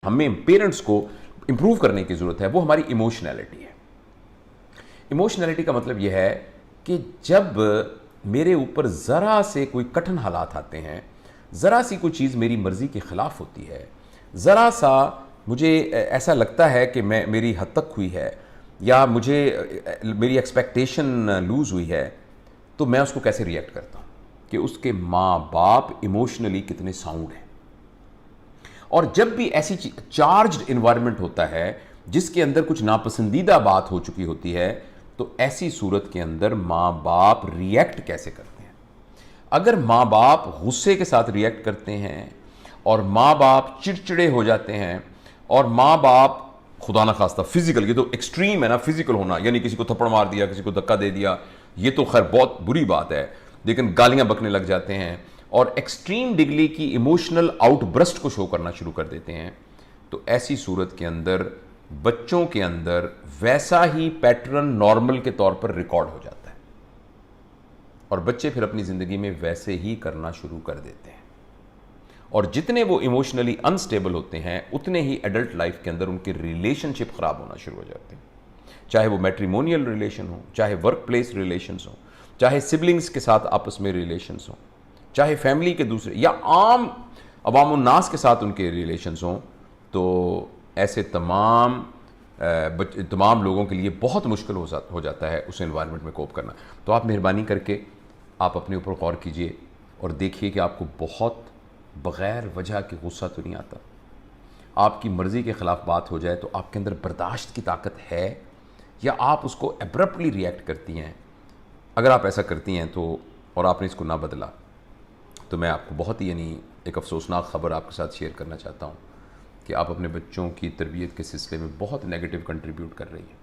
ہمیں پیرنٹس کو امپروو کرنے کی ضرورت ہے وہ ہماری ایموشنالٹی ہے۔ ایموشنالٹی کا مطلب یہ ہے کہ جب میرے اوپر ذرا سے کوئی کٹھن حالات آتے ہیں، ذرا سی کوئی چیز میری مرضی کے خلاف ہوتی ہے، ذرا سا مجھے ایسا لگتا ہے کہ میری حد تک ہوئی ہے یا مجھے میری ایکسپیکٹیشن لوز ہوئی ہے، تو میں اس کو کیسے ریئیکٹ کرتا ہوں کہ اس کے ماں باپ ایموشنلی کتنے ساؤنڈ ہیں۔ اور جب بھی ایسی چارجڈ انوائرمنٹ ہوتا ہے جس کے اندر کچھ ناپسندیدہ بات ہو چکی ہوتی ہے، تو ایسی صورت کے اندر ماں باپ ریئیکٹ کیسے کرتے ہیں؟ اگر ماں باپ غصے کے ساتھ ریئیکٹ کرتے ہیں اور ماں باپ چڑچڑے ہو جاتے ہیں اور ماں باپ خدا نہ خواستہ فزیکل، یہ تو ایکسٹریم ہے نا، فزیکل ہونا، یعنی کسی کو تھپڑ مار دیا، کسی کو دھکا دے دیا، یہ تو خیر بہت بری بات ہے، لیکن گالیاں بکنے لگ جاتے ہیں اور ایکسٹریم ڈگری کی ایموشنل آؤٹ برسٹ کو شو کرنا شروع کر دیتے ہیں، تو ایسی صورت کے اندر بچوں کے اندر ویسا ہی پیٹرن نارمل کے طور پر ریکارڈ ہو جاتا ہے اور بچے پھر اپنی زندگی میں ویسے ہی کرنا شروع کر دیتے ہیں، اور جتنے وہ ایموشنلی انسٹیبل ہوتے ہیں اتنے ہی ایڈلٹ لائف کے اندر ان کے ریلیشن شپ خراب ہونا شروع ہو جاتے ہیں، چاہے وہ میٹریمونیل ریلیشن ہو، چاہے ورک پلیس ریلیشنز ہوں، چاہے سبلنگز کے ساتھ آپس میں ریلیشنز ہوں، چاہے فیملی کے دوسرے یا عام عوام الناس کے ساتھ ان کے ریلیشنز ہوں، تو ایسے تمام لوگوں کے لیے بہت مشکل ہو جاتا ہے اس انوائرمنٹ میں کوپ کرنا۔ تو آپ مہربانی کر کے آپ اپنے اوپر غور کیجئے اور دیکھیے کہ آپ کو بہت بغیر وجہ کے غصہ تو نہیں آتا۔ آپ کی مرضی کے خلاف بات ہو جائے تو آپ کے اندر برداشت کی طاقت ہے یا آپ اس کو ایبرپٹلی ریئیکٹ کرتی ہیں؟ اگر آپ ایسا کرتی ہیں تو اور آپ نے اس کو نہ بدلا تو میں آپ کو بہت ہی ایک افسوسناک خبر آپ کے ساتھ شیئر کرنا چاہتا ہوں کہ آپ اپنے بچوں کی تربیت کے سلسلے میں بہت نیگیٹو کنٹریبیوٹ کر رہی ہیں۔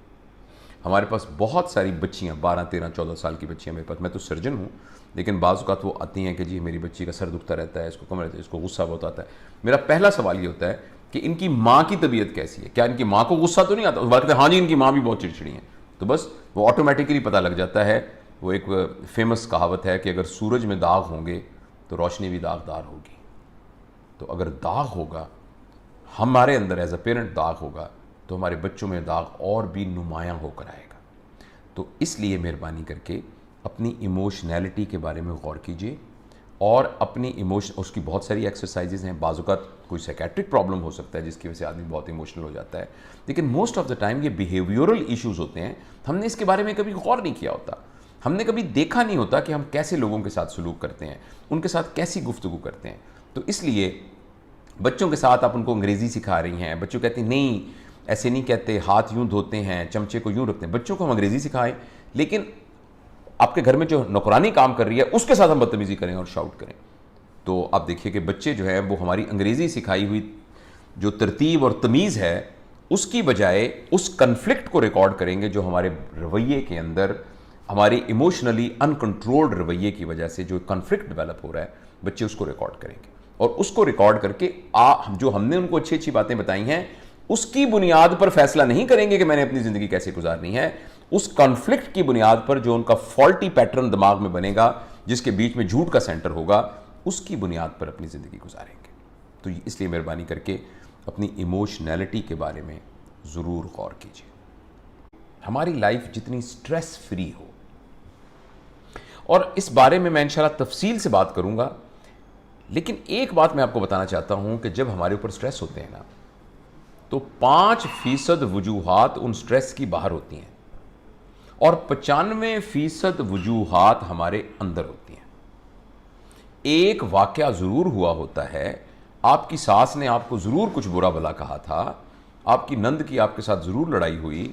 ہمارے پاس بہت ساری بچیاں 12 13 14 سال کی بچیاں میرے پاس، میں تو سرجن ہوں، لیکن بعض اوقات وہ آتی ہیں کہ جی میری بچی کا سر دکھتا رہتا ہے، اس کو کم رہتا ہے، اس کو غصہ بہت آتا ہے۔ میرا پہلا سوال یہ ہوتا ہے کہ ان کی ماں کی طبیعت کیسی ہے؟ کیا ان کی ماں کو غصہ تو نہیں آتا؟ اس بات کہتے ہیں ہاں جی ان کی ماں بھی بہت چڑچڑی ہیں، تو بس وہ آٹومیٹکلی پتہ لگ جاتا ہے۔ وہ ایک فیمس کہاوت ہے کہ اگر سورج میں داغ ہوں گے تو روشنی بھی داغدار ہوگی، تو اگر داغ ہوگا ہمارے اندر ایز اے پیرنٹ داغ ہوگا تو ہمارے بچوں میں داغ اور بھی نمایاں ہو کر آئے گا۔ تو اس لیے مہربانی کر کے اپنی ایموشنالٹی کے بارے میں غور کیجئے اور اپنی اس کی بہت ساری ایکسرسائزز ہیں۔ بعض اوقات کوئی سائیکیٹرک پرابلم ہو سکتا ہے جس کی وجہ سے آدمی بہت ایموشنل ہو جاتا ہے، لیکن موسٹ آف دا ٹائم یہ بیہیویورل ایشوز ہوتے ہیں، ہم نے اس کے بارے میں کبھی غور نہیں کیا ہوتا، ہم نے کبھی دیکھا نہیں ہوتا کہ ہم کیسے لوگوں کے ساتھ سلوک کرتے ہیں، ان کے ساتھ کیسی گفتگو کرتے ہیں۔ تو اس لیے بچوں کے ساتھ آپ ان کو انگریزی سکھا رہی ہیں، بچوں کہتے ہیں نہیں ایسے نہیں کہتے، ہاتھ یوں دھوتے ہیں، چمچے کو یوں رکھتے ہیں، بچوں کو ہم انگریزی سکھائیں، لیکن آپ کے گھر میں جو نوکرانی کام کر رہی ہے اس کے ساتھ ہم بدتمیزی کریں اور شاؤٹ کریں، تو آپ دیکھیے کہ بچے جو ہیں وہ ہماری انگریزی سکھائی ہوئی جو ترتیب اور تمیز ہے اس کی بجائے اس کنفلکٹ کو ریکارڈ کریں گے جو ہمارے رویے کے اندر، ہماری ایموشنلی انکنٹرولڈ رویے کی وجہ سے جو کنفلکٹ ڈیولپ ہو رہا ہے، بچے اس کو ریکارڈ کریں گے، اور اس کو ریکارڈ کر کے جو ہم نے ان کو اچھی باتیں بتائی ہیں اس کی بنیاد پر فیصلہ نہیں کریں گے کہ میں نے اپنی زندگی کیسے گزارنی ہے، اس کنفلکٹ کی بنیاد پر جو ان کا فالٹی پیٹرن دماغ میں بنے گا جس کے بیچ میں جھوٹ کا سینٹر ہوگا، اس کی بنیاد پر اپنی زندگی گزاریں گے۔ تو اس لیے مہربانی کر کے اپنی ایموشنالٹی کے بارے میں ضرور غور کیجیے۔ ہماری لائف جتنی سٹریس فری ہو، اور اس بارے میں انشاءاللہ تفصیل سے بات کروں گا، لیکن ایک بات میں آپ کو بتانا چاہتا ہوں کہ جب ہمارے اوپر سٹریس ہوتے ہیں نا تو 5% وجوہات ان سٹریس کی باہر ہوتی ہیں اور 95% وجوہات ہمارے اندر ہوتی ہیں۔ ایک واقعہ ضرور ہوا ہوتا ہے، آپ کی ساس نے آپ کو ضرور کچھ برا بھلا کہا تھا، آپ کی نند کی آپ کے ساتھ ضرور لڑائی ہوئی،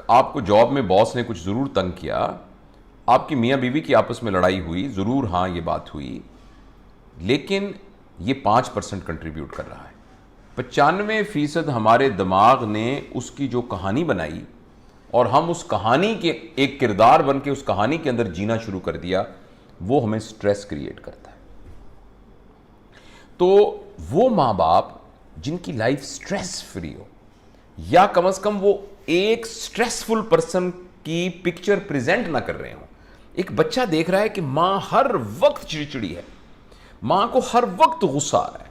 آپ کو جاب میں باس نے کچھ ضرور تنگ کیا، آپ کی میاں بیوی کی آپس میں لڑائی ہوئی، ضرور ہاں یہ بات ہوئی، لیکن یہ 5% کنٹریبیوٹ کر رہا ہے۔ 95% ہمارے دماغ نے اس کی جو کہانی بنائی اور ہم اس کہانی کے ایک کردار بن کے اس کہانی کے اندر جینا شروع کر دیا، وہ ہمیں سٹریس کریٹ کرتا ہے۔ تو وہ ماں باپ جن کی لائف سٹریس فری ہو، یا کم از کم وہ ایک سٹریسفل پرسن کی پکچر پریزنٹ نہ کر رہے ہوں۔ ایک بچہ دیکھ رہا ہے کہ ماں ہر وقت چڑچڑی ہے، ماں کو ہر وقت غصہ آ رہا ہے،